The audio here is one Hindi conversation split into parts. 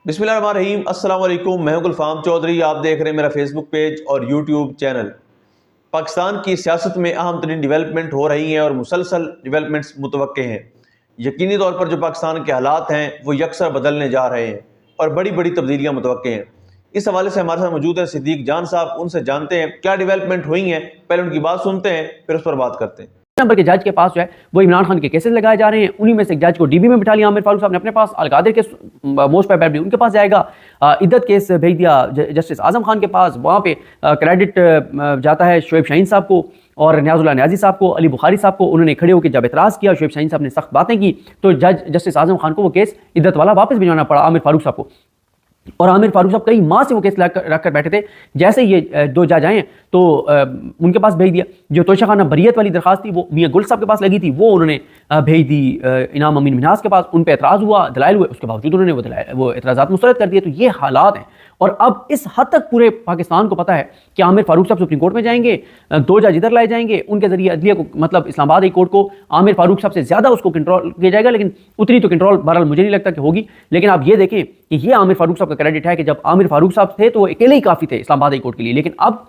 बिस्मिल्लाहिर्रहमानिर्रहीम, अस्सलाम वालेकुम। मैं हूं गुलफाम चौधरी। आप देख रहे हैं मेरा फेसबुक पेज और यूट्यूब चैनल। पाकिस्तान की सियासत में अहम तरीन डेवलपमेंट हो रही हैं और मुसलसल डेवलपमेंट्स मुतवक्के हैं। यकीनी तौर पर जो पाकिस्तान के हालात हैं वो यकसर बदलने जा रहे हैं और बड़ी बड़ी तब्दीलियाँ मुतवक्के हैं। इस हवाले से हमारे साथ मौजूद है सिद्दीक जान साहब। उनसे जानते हैं क्या डेवलपमेंट हुई हैं, पहले उनकी बात सुनते हैं फिर उस पर बात करते हैं। नंबर के जज के पास जो है वो इमरान खान के केसेस लगाए जा रहे हैं। उन्हीं में से एक जज को डीबी में बिठा लिया आमिर फारूक साहब ने अपने पास। अलकादिर केस मोस्ट प्रोबेबली उनके पास जाएगा। इद्दत केस भेज दिया जस्टिस आजम खान के पास। वहाँ पे क्रेडिट जाता है शोएब शाहीन साहब को और न्याजुल्लाह न्याजी साहब को, अली बुखारी साहब को। उन्होंने खड़े होकर जब एतराज़ किया, शोएब शाहीन साहब ने सख्त बातें की, तो जज जस्टिस आजम खान को वो केस इद्दत वाला वापस भिजवाना पड़ा आमिर फारूक साहब को। और आमिर फारूक साहब कई माह से वो केस रख कर बैठे थे। जैसे ये दो जज आए तो उनके पास भेज दिया। जो तोशा खाना बरियत वाली दरखास्त थी वो मियाँ गुल साहब के पास लगी थी, वो उन्होंने भेज दी इनाम अमीन मिन्हास के पास। उन पर एतराज़ हुआ, दलाइल हुए, उसके बावजूद उन्होंने वो एतराज़ात मुस्तरद कर दिए। तो ये हालात हैं और अब इस हद तक पूरे पाकिस्तान को पता है कि आमिर फारूक साहब सुप्रीम कोर्ट में जाएंगे, दो जज इधर लाए जाएंगे, उनके जरिए अदलिया को, मतलब इस्लामाबाद हाई कोर्ट को आमिर फारूक साहब से ज़्यादा उसको कंट्रोल किया जाएगा। लेकिन उतनी तो कंट्रोल बहरहाल मुझे नहीं लगता कि होगी। लेकिन आप ये देखें कि ये आमिर फारूक साहब का क्रेडिट है कि जब आमिर फारूक साहब थे तो वो अकेले ही काफ़ी थे इस्लामाबाद हाई कोर्ट के लिए। लेकिन अब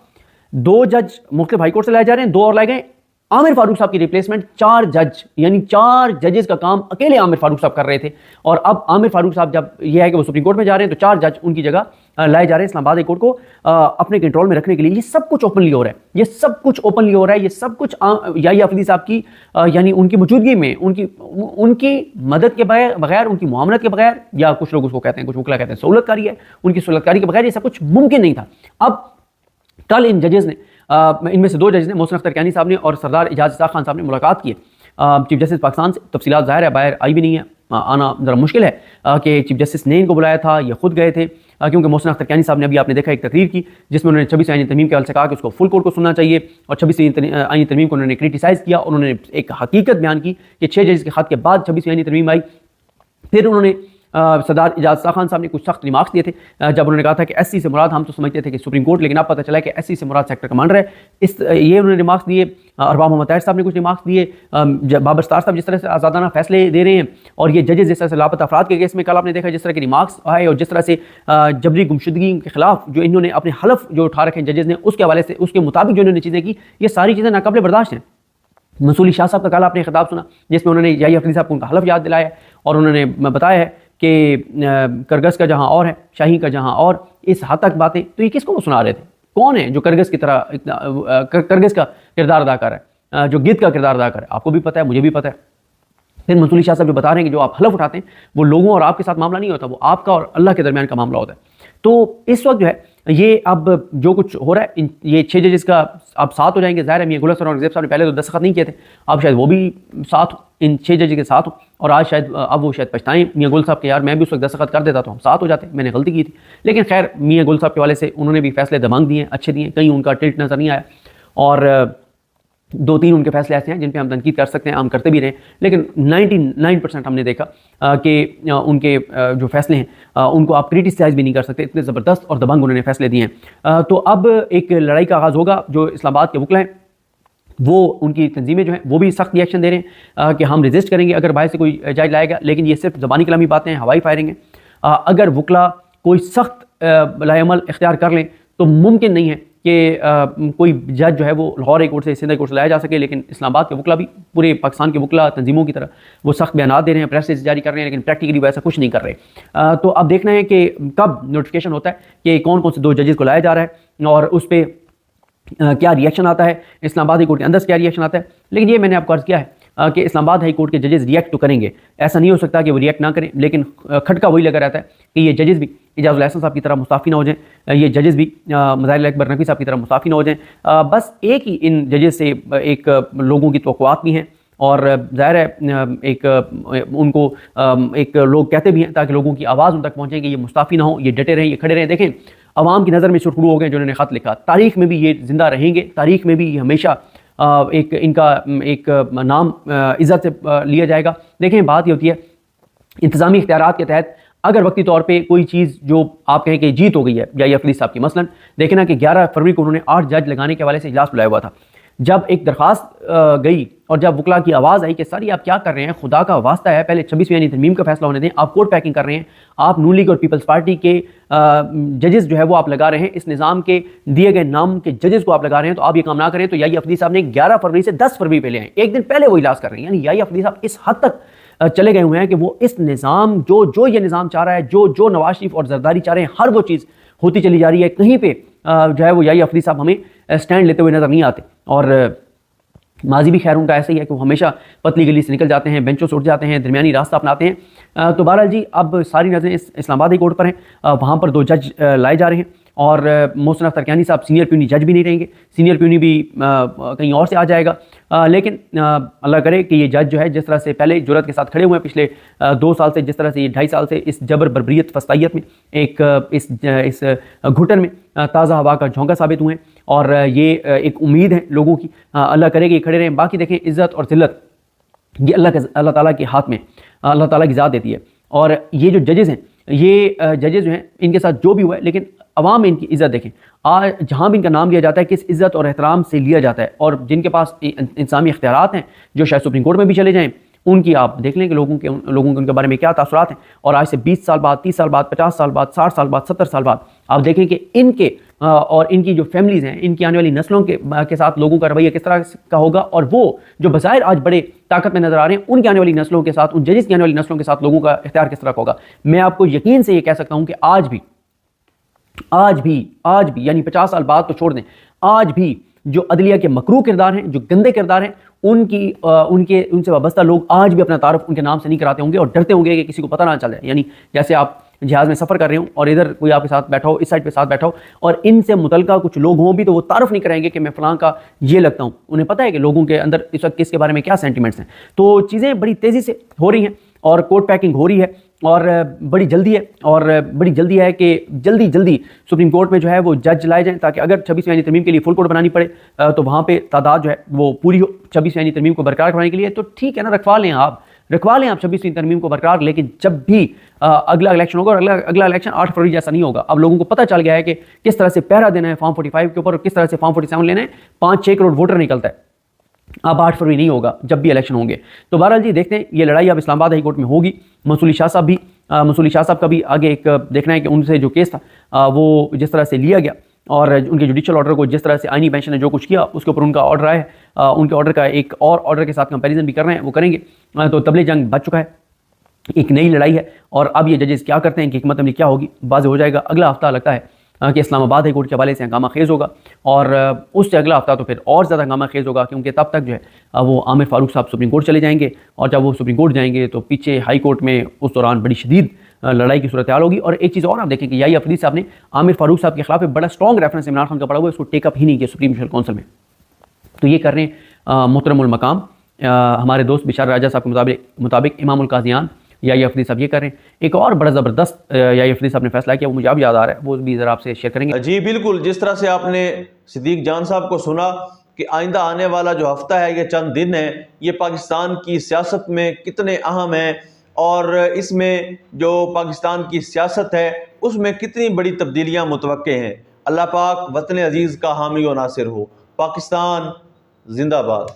दो जज मुख्तलिफ हाई कोर्ट से लाए जा रहे हैं, दो और लाए गए। आमिर फारूक साहब की रिप्लेसमेंट चार जज, यानी चार जजेस का काम अकेले आमिर फारूक साहब कर रहे थे। और अब आमिर फारूक साहब जब यह है कि वो सुप्रीम कोर्ट में जा रहे हैं तो चार जज उनकी जगह लाए जा रहे हैं इस्लामाबाद हाई कोर्ट को अपने कंट्रोल में रखने के लिए। ये सब कुछ ओपनली हो रहा है, ये सब कुछ ओपनली हो रहा है। ये सब कुछ याहिया अफरीदी साहब की यानी उनकी मौजूदगी में, उनकी मदद के बगैर, उनकी मुआवनत के बगैर, या कुछ लोग उसको कहते हैं, कुछ वकला कहते हैं सहूलतकारी है, उनकी सहूलतकारी के बगैर ये सब कुछ मुमकिन नहीं था। अब कल इन जजेस ने इनमें से दो जजेस ने, मोहसिन अख्तर कैनी साहब ने और सरदार एजाज इसाक खान साहब ने मुलाकात की है चीफ जस्टिस पाकिस्तान से। तफसीलात ज़ाहिर है बाहर आई भी नहीं है, आना ज़रा मुश्किल है कि चीफ जस्टिस ने इनको बुलाया था या खुद गए थे, क्योंकि मोहसिन अख्तर कैनी साहब ने अभी आपने देखा एक तकरीर की जिसमें उन्होंने 26वीं आईनी तरमीम के हवाले से कहा कि उसको फुल कोर्ट को सुनना चाहिए और 26वीं आईनी तरमीम को उन्होंने क्रिटिसाइज़ किया। उन्होंने एक हकीकत बयान की कि 6 जजेस के खत के बाद 26वीं आईनी तरमीम आई। फिर उन्होंने सरदार एजाज इसाक खान साहब ने कुछ सख्त रिमार्क्स दिए थे जब उन्होंने कहा था कि एससी से मुराद, हम तो समझते थे कि सुप्रीम कोर्ट, लेकिन अब पता चला कि एससी से मुराद सेक्टर कमांडर है। ये उन्होंने रिमार्क्स दिए। अरबाब मोहम्मद ताहिर साहब ने कुछ रिमार्क्स दिए। बाबर सत्तार साहब जिस तरह से आज़ादाना फैसले दे रहे हैं और ये जजेस जिस तरह से लापता अफराद के केस में कल आपने देखा जिस तरह के रिमार्क्स आए और जिस तरह से जबरी गुमशुदगी के खिलाफ जो इन्होंने अपने हलफ जो उठा रखे जजेस ने, उसके हवाले से, उसके मुताबिक जो इन्होंने चीज़ें की, ये सारी चीज़ें नाकाबिल बर्दाश्त हैं। मंसूरी शाह साहब का कल आपने खिताब सुना जिसमें उन्होंने याहिया अफरीदी साहब को उनका हलफ याद दिलाया और उन्होंने बताया है कि करगस का जहाँ और है, शाही का जहाँ और, इस हद तक बातें। तो ये किसको वो सुना रहे थे? कौन है जो करगस की तरह करगस का किरदार अदा कर रहा है, जो गिद्ध का किरदार अदा कर रहा है? आपको भी पता है, मुझे भी पता है। फिर मंसूरी शाह साहब जो बता रहे हैं कि जो आप हलफ उठाते हैं वो लोगों और आपके साथ मामला नहीं होता, वो आपका और अल्लाह के दरमियान का मामला होता है। तो इस वक्त जो है ये अब जो कुछ हो रहा है, ये 6 जजेस का अब 7 हो जाएंगे। ज़ाहिर है मियां गुल हसन और ज़ेब साहब ने पहले तो दस्तखत नहीं किए थे, अब शायद वो भी 7 इन 6 जजेस के 7 हो और आज शायद अब वो शायद पछताएं मियां गुल साहब के, यार मैं भी उस वक्त दस्तखत कर देता तो हम 7 हो जाते, मैंने गलती की थी। लेकिन खैर मियां गुल साहब के वाले से उन्होंने भी फैसले दबंग दिए, अच्छे दिए, कहीं उनका टिल्ट नज़र नहीं आया। और 2-3 उनके फैसले ऐसे हैं जिन पे हम तनकीद कर सकते हैं, हम करते भी रहे, लेकिन 99% हमने देखा कि उनके जो फैसले हैं उनको आप क्रिटिसाइज़ भी नहीं कर सकते, इतने ज़बरदस्त और दबंग उन्होंने फैसले दिए हैं। तो अब एक लड़ाई का आगाज़ होगा। जो इस्लामाबाद के वकला हैं वो, उनकी तंजीमें जो हैं वो भी सख्त रिएक्शन दे रहे हैं कि हम रेजिस्ट करेंगे अगर बाहर से कोई जज लाएगा। लेकिन ये सिर्फ ज़बानी कलामी बातें हैं, हवाई फायरिंग है। अगर वकला कोई सख्त लाएमल इख्तियार कर लें तो मुमकिन नहीं है कि कोई जज जो है वो लाहौर हाई कोर्ट से, सिंध हाई कोर्ट से लाया जा सके। लेकिन इस्लामाबाद के वकला भी, पूरे पाकिस्तान के वकला तंजीमों की तरह वो सख्त बयान दे रहे हैं, प्रेस जारी कर रहे हैं, लेकिन प्रैक्टिकली वैसा कुछ नहीं कर रहे। तो अब देखना है कि कब नोटिफिकेशन होता है कि कौन कौन से 2 जजेस को लाया जा रहा है और उस पर क्या रिएक्शन आता है, इस्लामाबाद हाई कोर्ट के अंदर से क्या रिएक्शन आता है। लेकिन ये मैंने आपको अर्ज़ किया है कि इस्लामाबाद हाई कोर्ट के जजेस रिएक्ट तो करेंगे, ऐसा नहीं हो सकता कि वो रिएक्ट ना करें। लेकिन खटका वही लगा रहता है कि ये जजेस भी एजाजुल एहसन साहब की तरह मुस्ताफ़ी ना हो जाएं, ये जजेस भी मज़ाहिर अकबर नकवी साहब की तरह मुस्ताफ़ी ना हो जाएं। बस एक ही इन जजेस से एक लोगों की तवक्कुआत भी हैं और ज़ाहिर है एक उनको एक लोग कहते भी हैं ताकि लोगों की आवाज़ उन तक पहुँचे कि ये मुस्ताफ़ी ना हो, ये डटे रहें, ये खड़े रहें। देखें अवाम की नज़र में सुरखरू हो गए जो उन्होंने ख़त लिखा, तारीख़ में भी ये ज़िंदा रहेंगे, तारीख़ में भी ये हमेशा एक इनका एक नाम इज़्ज़त से लिया जाएगा। देखें बात ये होती है इंतज़ामी इख्तियारात के तहत अगर वक्ती तौर पे कोई चीज़ जो आप कहें कि जीत हो गई है याहिया अफरीदी साहब की, मसलन देखें ना कि 11 फरवरी को उन्होंने 8 जज लगाने के हवाले से इजलास बुलाया हुआ था। जब एक दरख्वास्त गई और जब वकला की आवाज़ आई कि सर ये आप क्या कर रहे हैं, खुदा का वास्ता है, पहले 26वीं यानी तरमीम का फैसला होने दें, आप कोर्ट पैकिंग कर रहे हैं, आप नून लीग और पीपल्स पार्टी के जजेस जो है वो आप लगा रहे हैं, इस निज़ाम के दिए गए नाम के जजेस को आप लगा रहे हैं, तो आप ये काम ना करें। तो याही अफरीदी साहब ने 11 फरवरी से 10 फरवरी पे ले आए, एक दिन पहले वो इलाज कर रहे हैं। यानी याही अफरीदी साहब इस हद तक चले गए हुए हैं कि वो इस निज़ाम जो ये निज़ाम चाह रहा है, जो नवाज शरीफ और जरदारी चाह रहे हैं, हर वो चीज़ होती चली जा रही है। कहीं पे जो है वो याही अफरीदी साहब हमें स्टैंड लेते हुए नजर नहीं आते। और माजी भी खैर उनका ऐसा ही है कि वो हमेशा पतली गली से निकल जाते हैं, बेंचों से उठ जाते हैं, दरमियानी रास्ता अपनाते हैं। तो बहरहाल जी अब सारी नज़रें इस्लामाबाद हाई कोर्ट पर हैं। वहाँ पर 2 जज लाए जा रहे हैं और मोहसिन अख्तर कियानी साहब सीनियर प्यूनी जज भी नहीं रहेंगे, सीनियर प्यूनी भी कहीं और से आ जाएगा। लेकिन अल्लाह करे कि ये जज जो है जिस तरह से पहले जुर्रत के साथ खड़े हुए हैं पिछले 2 साल से, जिस तरह से ये 2.5 साल से इस जबर बर्बरियत फस्तायत में इस घुटन में ताज़ा हवा का झोंका साबित हुए हैं। और ये एक उम्मीद है लोगों की, अल्लाह करे कि ये खड़े रहें। बाकी देखें, इज़्ज़त और ज़िल्लत ये अल्लाह ताला के हाथ में, अल्लाह ताला की ज़ात देती है। और ये जो जजेज़ हैं, ये जजेज़ जो हैं, इनके साथ जो भी हुआ है, लेकिन अवाम में इनकी इज़्ज़त देखें। आज जहाँ भी इनका नाम लिया जाता है, किस इज़्ज़त और एहतराम से लिया जाता है। और जिनके पास इंसानी इख्तियारात हैं, जो शायद सुप्रीम कोर्ट में भी चले जाएँ, उनकी आप देख लें कि लोगों के उनके बारे में क्या तासुरात हैं। और आज से 20 साल बाद, 30 साल बाद, 50 साल बाद, 60 साल बाद, 70 साल बाद आप देखें कि इनके और इनकी जो फैमिलीज़ हैं, इनकी आने वाली नस्लों के साथ लोगों का रवैया किस तरह का होगा। और वो जो बज़ाहिर आज बड़े ताकत में नजर आ रहे हैं, उनकी आने वाली नस्लों के साथ, उन जजेस की आने वाली नस्लों के साथ लोगों का इख्तियार किस तरह का होगा। मैं आपको यकीन से ये कह सकता हूँ कि आज भी यानी 50 साल बाद तो छोड़ दें, आज भी जो अदलिया के मकरूह किरदार हैं, जो गंदे किरदार हैं, उनसे वाबस्ता लोग आज भी अपना तारुफ उनके नाम से नहीं कराते होंगे और डरते होंगे कि किसी को पता ना चल जाए। यानी जैसे आप जहाज़ में सफ़र कर रहे हो और इधर कोई आपके साथ बैठा हो, इस साइड पे साथ बैठा हो, और इनसे मुतलका कुछ लोग हों भी, तो वो तारुफ नहीं कराएंगे कि मैं फ़लाँ का ये लगता हूँ। उन्हें पता है कि लोगों के अंदर इस वक्त किसके बारे में क्या सेंटिमेंट्स हैं। तो चीज़ें बड़ी तेज़ी से हो रही हैं और कोर्ट पैकिंग हो रही है और बड़ी जल्दी है, और बड़ी जल्दी है कि जल्दी सुप्रीम कोर्ट में जो है वो जज लाए जाएं, ताकि अगर 26वीं यानी तरमीम के लिए फुल कोर्ट बनानी पड़े तो वहाँ पे तादाद जो है वो पूरी हो 26वीं यानी तरमीम को बरकरार करवाने के लिए। तो ठीक है ना, रखवा लें आप 26वीं तरमीम को बरकरार। लेकिन जब भी अगला इलेक्शन होगा, और अगला इलेक्शन 8 फरवरी जैसा नहीं होगा। अब लोगों को पता चल गया है कि किस तरह से पहरा देना है फॉर्म 45 के ऊपर और किस तरह से फॉर्म 47 लेना है। 5-6 करोड़ वोटर निकलता है। अब 8 फरवरी नहीं होगा जब भी इलेक्शन होंगे। तो बहरहाल जी देखते हैं, ये लड़ाई अब इस्लामाबाद हाई कोर्ट में होगी। मंसूर शाह साहब का भी आगे एक देखना है कि उनसे जो केस था वो जिस तरह से लिया गया और उनके जुडिशल ऑर्डर को जिस तरह से आईनी बेंच ने जो कुछ किया उसके ऊपर उनका ऑर्डर आया है। उनके ऑर्डर का एक और ऑर्डर के साथ कंपैरिजन भी कर रहे हैं, वो करेंगे। तो तबले जंग बच चुका है, एक नई लड़ाई है। और अब ये जजेस क्या करते हैं कि हिकमत अमली क्या होगी, वाज़ेह हो जाएगा। अगला हफ्ता लगता है कि इस्लामाबाद हाई कोर्ट के हवाले से हंगामा खेज़ होगा, और उससे अगला हफ्ता तो फिर और ज़्यादा हंगामा खेज़ होगा, क्योंकि तब तक जो है वो आमिर फारूक साहब सुप्रीम कोर्ट चले जाएंगे। और जब वो सुप्रीम कोर्ट जाएंगे तो पीछे हाई कोर्ट में उस दौरान बड़ी शदीद लड़ाई की सूरत हाल होगी। और एक चीज़ और आप देखें कि याही अफरीदी साहब ने आमिर फारूक साहब के खिलाफ बड़ा स्ट्रॉन्ग रेफरेंस इमरान खान का पड़ा हुआ है, उसको टेकअप ही नहीं किया सुप्रीम जुडिशल काउंसिल में। तो ये कर रहे हैं मोहतरमुल मकाम हमारे दोस्त बिशार राजा साहब के मुताबिक इमामुल काज़ियान याही अफरीदी साहब ये कर रहे हैं। एक और बड़ा ज़बरदस्त याही अफरीदी साहब ने फैसला किया, वो मुझे अब याद आ रहा है, वो भी ज़रा आपसे शेयर करेंगे। जी बिल्कुल, जिस तरह से आपने सिद्दीक जान साहब को सुना कि आइंदा आने वाला जो हफ्ता है, ये चंद दिन है, ये पाकिस्तान की सियासत में कितने अहम है, और इसमें जो पाकिस्तान की सियासत है उसमें कितनी बड़ी तब्दीलियाँ मुतवक्के हैं। अल्लाह पाक वतन अजीज़ का हामी व नासिर हो। पाकिस्तान जिंदाबाद।